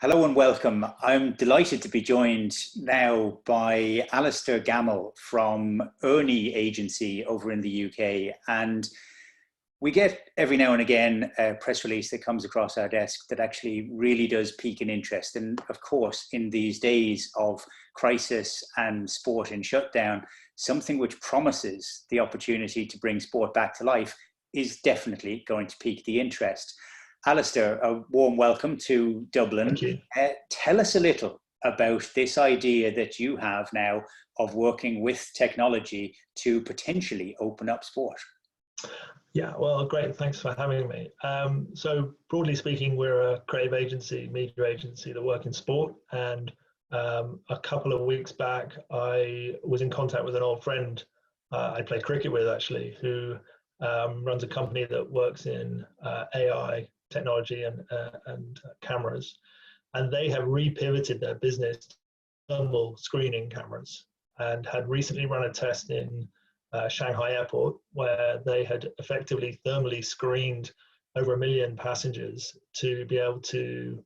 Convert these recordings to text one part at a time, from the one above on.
Hello and welcome. I'm delighted to be joined now by Alistair Gammell from Earnie agency over in the UK. And we get every now and again a press release that comes across our desk that actually really does pique an interest. And of course, in these days of crisis and sport in shutdown, something which promises the opportunity to bring sport back to life is definitely going to pique the interest. Alistair, a warm welcome to Dublin. Thank you. Tell us a little about this idea that you have now of working with technology to potentially open up sport. Yeah, well, great. Thanks for having me. So broadly speaking, we're a creative agency, media agency that work in sport. And a couple of weeks back, I was in contact with an old friend I play cricket with, actually, who runs a company that works in AI technology and cameras, and they have repivoted their business to thermal screening cameras, and had recently run a test in Shanghai airport where they had effectively thermally screened over 1 million passengers to be able to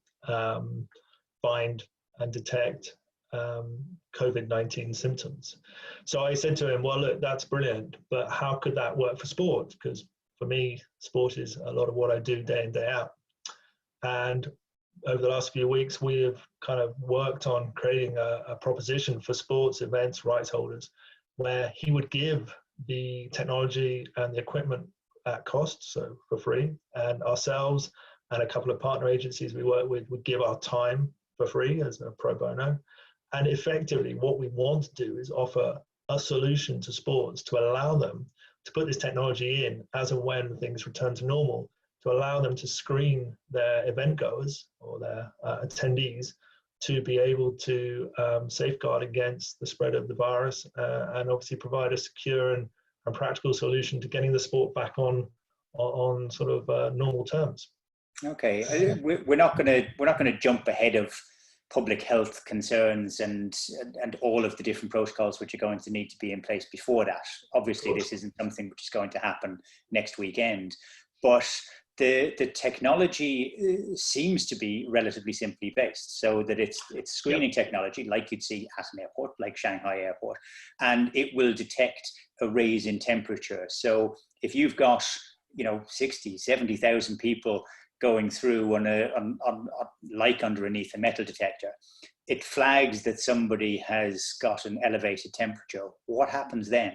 find and detect COVID-19 symptoms. So I said to him, well, look, that's brilliant, but how could that work for sport? Because for me, sport is a lot of what I do day in, day out. And over the last few weeks, we have kind of worked on creating a proposition for sports events rights holders, where he would give the technology and the equipment at cost, so for free, and ourselves and a couple of partner agencies we work with would give our time for free as a pro bono. And effectively, what we want to do is offer a solution to sports to allow them to put this technology in as and when things return to normal, to allow them to screen their event goers or their attendees to be able to safeguard against the spread of the virus and obviously provide a secure and practical solution to getting the sport back on sort of normal terms. Okay, we're not going to jump ahead of public health concerns and all of the different protocols which are going to need to be in place before that. Obviously, this isn't something which is going to happen next weekend, but the technology seems to be relatively simply based, so that it's screening technology like you'd see at an airport, like Shanghai airport, and it will detect a raise in temperature. So if you've got 60, 70,000 people going through on like underneath a metal detector, it flags that somebody has got an elevated temperature. What happens then?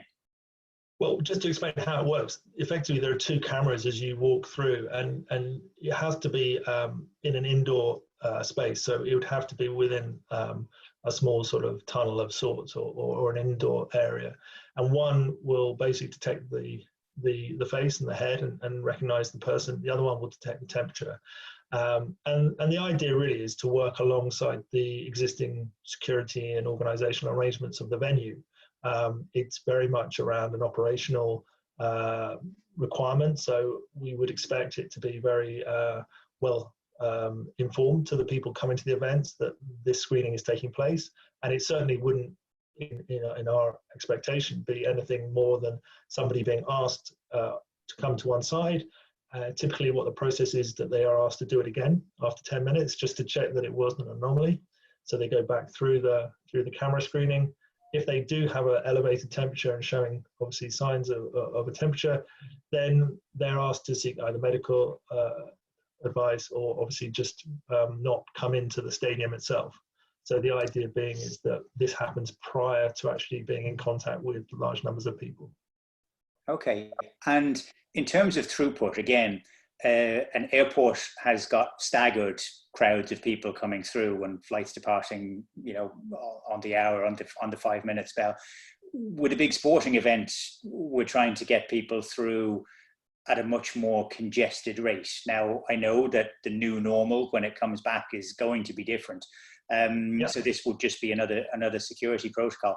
Well, just to explain how it works, effectively there are two cameras as you walk through, and it has to be in an indoor space. So it would have to be within a small sort of tunnel of sorts or an indoor area. And one will basically detect the face and the head and recognize the person. The other one will detect the temperature. And the idea really is to work alongside the existing security and organizational arrangements of the venue. It's very much around an operational requirement, so we would expect it to be very well informed to the people coming to the events that this screening is taking place, and it certainly wouldn't, in our expectation, be anything more than somebody being asked to come to one side. Typically what the process is that they are asked to do it again after 10 minutes just to check that it wasn't an anomaly. So they go back through the camera screening. If they do have an elevated temperature and showing obviously signs of a temperature, then they're asked to seek either medical advice or obviously just not come into the stadium itself. So the idea being is that this happens prior to actually being in contact with large numbers of people. Okay, and in terms of throughput, again, an airport has got staggered crowds of people coming through and flights departing, on the hour, on the 5 minute spell. With a big sporting event, we're trying to get people through at a much more congested rate. Now, I know that the new normal when it comes back is going to be different. So this would just be another security protocol.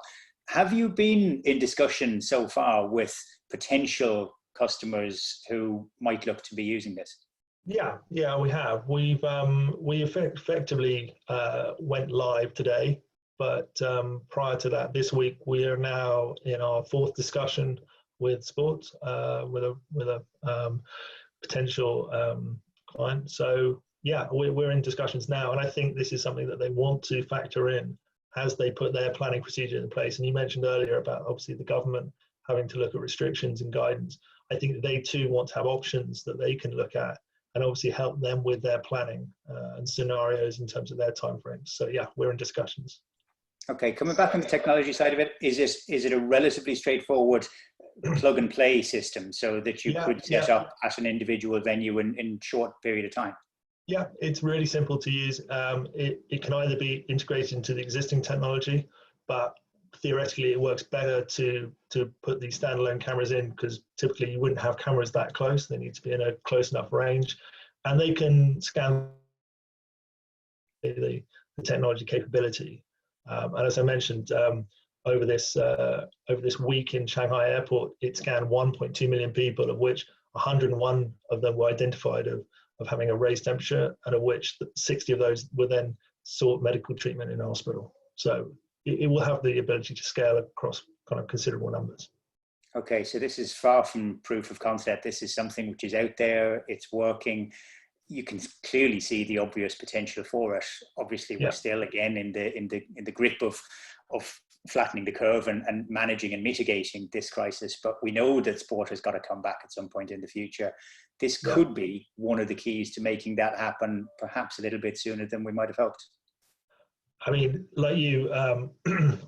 Have you been in discussion so far with potential customers who might look to be using this? Yeah, we have. We effectively went live today, but prior to that, this week we are now in our fourth discussion with sports with a potential client. So yeah, we're in discussions now, and I think this is something that they want to factor in as they put their planning procedure in place. And you mentioned earlier about obviously the government having to look at restrictions and guidance. I think that they too want to have options that they can look at and obviously help them with their planning and scenarios in terms of their timeframes. So yeah, we're in discussions. Okay, coming back on the technology side of it, is it a relatively straightforward plug and play system so that you could set up at an individual venue in short period of time? Yeah, it's really simple to use. It can either be integrated into the existing technology, but theoretically it works better to put these standalone cameras in, because typically you wouldn't have cameras that close. They need to be in a close enough range, and they can scan the technology capability. And as I mentioned, over this week in Shanghai airport, it scanned 1.2 million people, of which 101 of them were identified of having a raised temperature, and of which 60 of those were then sought medical treatment in a hospital. So it will have the ability to scale across kind of considerable numbers. Okay, so this is far from proof of concept. This is something which is out there, it's working. You can clearly see the obvious potential for it. Obviously, we're still again in the grip of flattening the curve and managing and mitigating this crisis. But we know that sport has got to come back at some point in the future. This could be one of the keys to making that happen, perhaps a little bit sooner than we might have hoped. I mean, like you,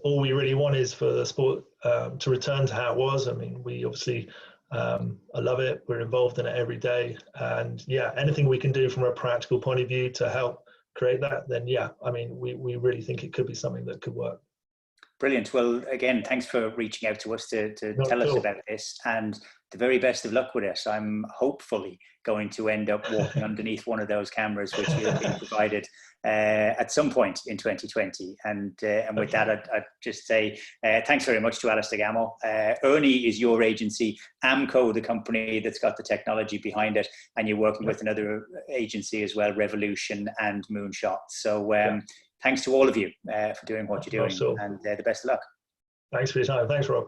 all we really want is for the sport to return to how it was. I mean, we obviously, I love it. We're involved in it every day. And yeah, anything we can do from a practical point of view to help create that, then yeah, I mean, we really think it could be something that could work. Brilliant. Well, again, thanks for reaching out to us to tell us about this, and the very best of luck with it. I'm hopefully going to end up walking underneath one of those cameras which have been provided at some point in 2020. And with that, I'd just say thanks very much to Alistair Gammell. Earnie is your agency, Amco, the company that's got the technology behind it, and you're working with another agency as well, Revolution and Moonshot. So thanks to all of you for doing what you're doing, and the best of luck. Thanks for your time. Thanks, Rob.